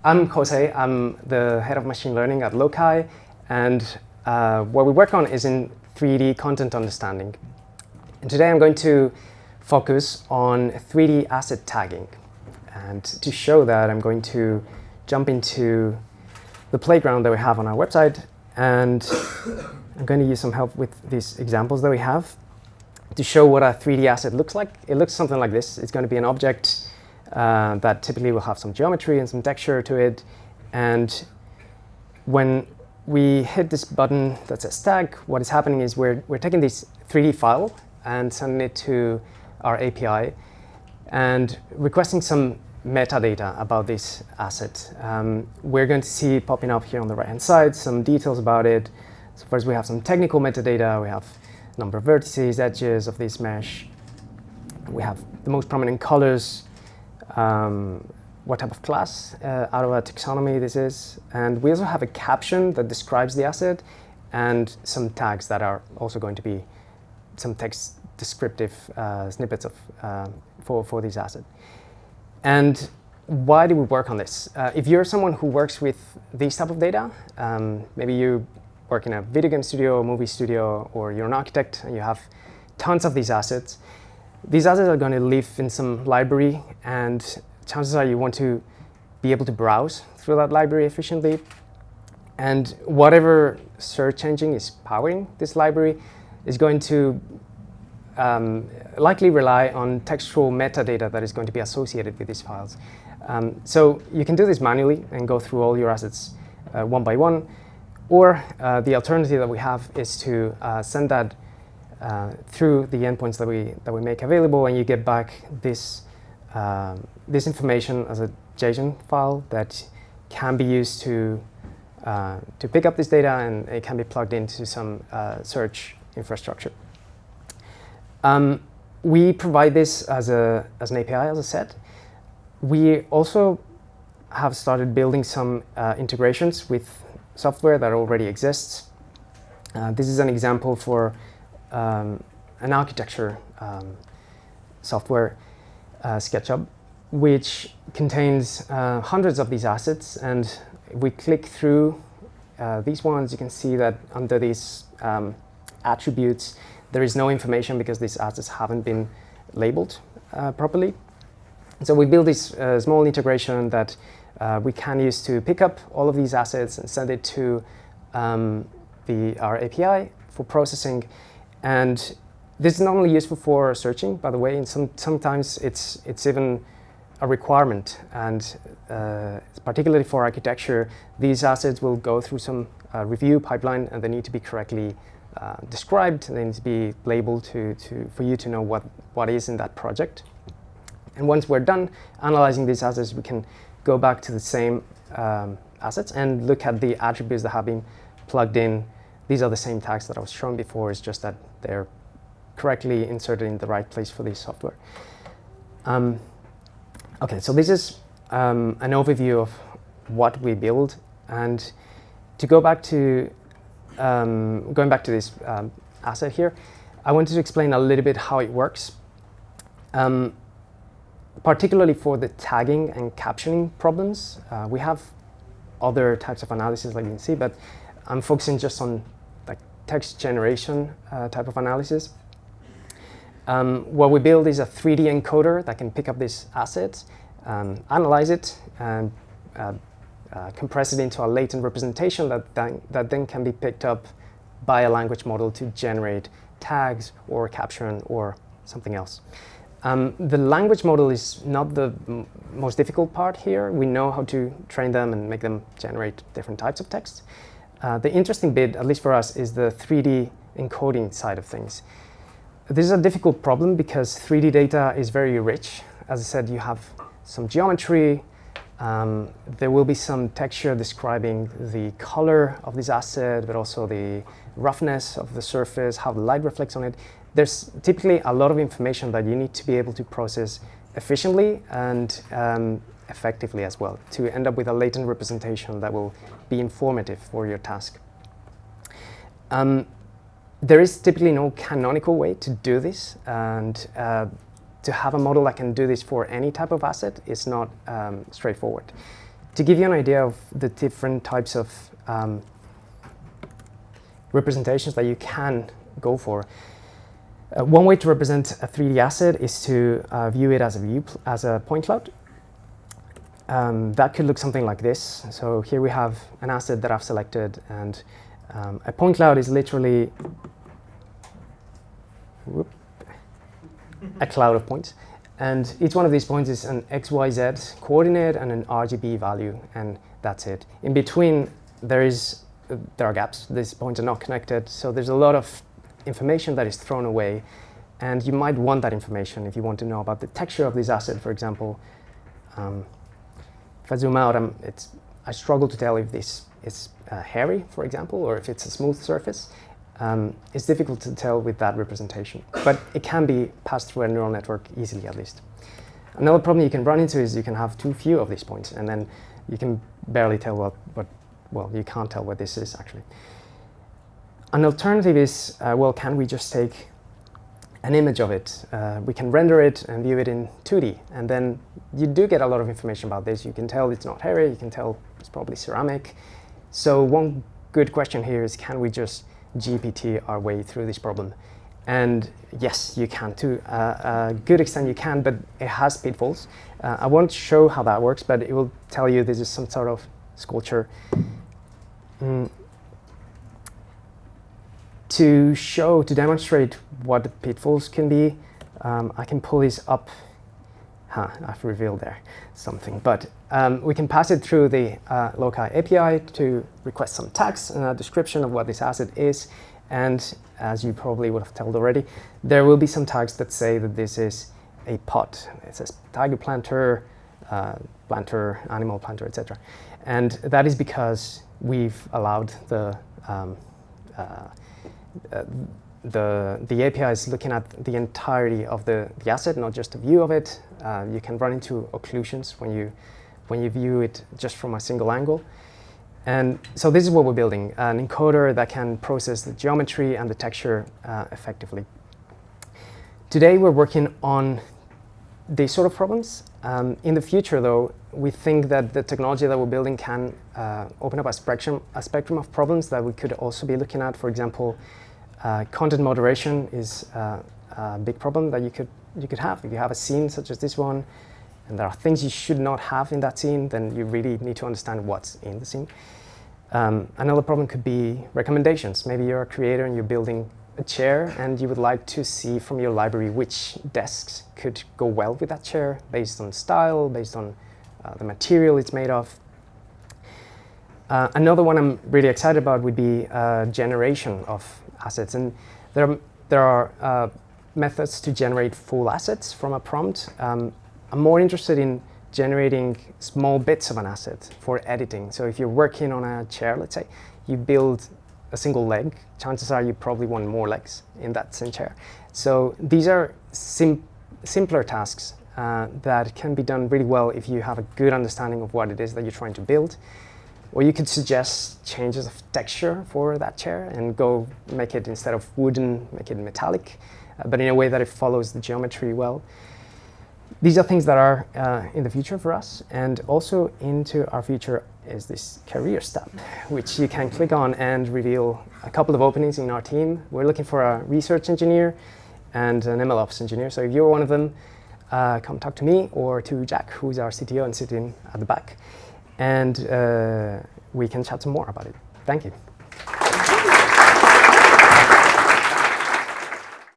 I'm Jose. I'm the head of machine learning at Loci, and what we work on is in 3D content understanding. And today I'm going to focus on 3D asset tagging. And to show that, I'm going to jump into the playground that we have on our website, and I'm going to use some help with these examples that we have to show what a 3D asset looks like. It looks something like this. It's going to be an object that typically will have some geometry and some texture to it. And when we hit this button that says tag, what is happening is we're taking this 3D file and sending it to our API and requesting some metadata about this asset. We're going to see popping up here on the right-hand side some details about it. So first we have some technical metadata. We have number of vertices, edges of this mesh. We have the most prominent colors, what type of class out of a taxonomy this is. And we also have a caption that describes the asset and some tags that are also going to be some text descriptive snippets of for this asset. And why do we work on this? If you're someone who works with these type of data, maybe you work in a video game studio, movie studio, or you're an architect and you have tons of these assets are going to live in some library, and chances are you want to be able to browse through that library efficiently. And whatever search engine is powering this library is going to likely rely on textual metadata that is going to be associated with these files. So you can do this manually and go through all your assets one by one, or the alternative that we have is to send that through the endpoints that we make available, and you get back this this information as a JSON file that can be used to pick up this data, and it can be plugged into some search infrastructure. We provide this as an API, as I said. We also have started building some integrations with software that already exists. This is an example for an architecture software, SketchUp, which contains hundreds of these assets. And if we click through these ones, you can see that under these attributes, there is no information because these assets haven't been labeled properly. So we build this small integration that we can use to pick up all of these assets and send it to our API for processing. And this is not only useful for searching, by the way, and sometimes it's even a requirement. And particularly for architecture, these assets will go through some review pipeline, and they need to be correctly described, and they need to be labeled for you to know what is in that project. And once we're done analyzing these assets, we can go back to the same assets and look at the attributes that have been plugged in. These are the same tags that I was showing before. It's just that they're correctly inserted in the right place for this software. Okay, so this is an overview of what we build. And to go back to going back to this asset here, I wanted to explain a little bit how it works. Particularly for the tagging and captioning problems. We have other types of analysis like you can see, but I'm focusing just on like text generation type of analysis. What we build is a 3D encoder that can pick up this asset, analyze it, and compress it into a latent representation that then can be picked up by a language model to generate tags or caption or something else. The language model is not the most difficult part here. We know how to train them and make them generate different types of text. The interesting bit, at least for us, is the 3D encoding side of things. This is a difficult problem because 3D data is very rich. As I said, you have some geometry. There will be some texture describing the color of this asset, but also the roughness of the surface, how the light reflects on it. There's typically a lot of information that you need to be able to process efficiently and effectively as well to end up with a latent representation that will be informative for your task. There is typically no canonical way to do this, and to have a model that can do this for any type of asset is not straightforward. to give you an idea of the different types of representations that you can go for, one way to represent a 3D asset is to view it as a point cloud. That could look something like this. So here we have an asset that I've selected, and a point cloud is literally a cloud of points. And each one of these points is an XYZ coordinate and an RGB value, and that's it. In between, there are gaps. These points are not connected, so there's a lot of information that is thrown away, and you might want that information if you want to know about the texture of this asset, for example. If I zoom out, I struggle to tell if this is hairy, for example, or if it's a smooth surface. It's difficult to tell with that representation, but it can be passed through a neural network easily, at least. Another problem you can run into is you can have too few of these points, and then you can barely tell well, you can't tell what this is, actually. An alternative is, well, can we just take an image of it? We can render it and view it in 2D, and then you do get a lot of information about this. You can tell it's not hairy, you can tell it's probably ceramic. So one good question here is, can we just GPT our way through this problem? And yes, you can to a good extent you can, but it has pitfalls. I won't show how that works, but it will tell you this is some sort of sculpture. To demonstrate what the pitfalls can be, I can pull this up. I've revealed there something, but we can pass it through the Loci API to request some tags and a description of what this asset is. And as you probably would have told already, there will be some tags that say that this is a pot. It says tiger planter, planter, animal planter, etc. And that is because we've allowed the API is looking at the entirety of the asset, not just a view of it. You can run into occlusions when you view it just from a single angle. And so this is what we're building, an encoder that can process the geometry and the texture effectively. Today we're working on these sort of problems. In the future, though, we think that the technology that we're building can open up a spectrum of problems that we could also be looking at. For example, content moderation is a big problem that you could have. If you have a scene such as this one, and there are things you should not have in that scene, then you really need to understand what's in the scene. Another problem could be recommendations. Maybe you're a creator and you're building a chair, and you would like to see from your library which desks could go well with that chair based on style, based on the material it's made of. Another one I'm really excited about would be generation of assets. And there are methods to generate full assets from a prompt. I'm more interested in generating small bits of an asset for editing. So if you're working on a chair, let's say, you build a single leg, chances are you probably want more legs in that same chair. So these are simpler tasks that can be done really well if you have a good understanding of what it is that you're trying to build. Or you could suggest changes of texture for that chair and go make it, instead of wooden, make it metallic, but in a way that it follows the geometry well. These are things that are in the future for us, and also into our future is this careers tab, which you can click on and reveal a couple of openings in our team. We're looking for a research engineer and an MLOps engineer. So if you're one of them, come talk to me or to Jack, who's our CTO and sitting at the back, and we can chat some more about it. Thank you.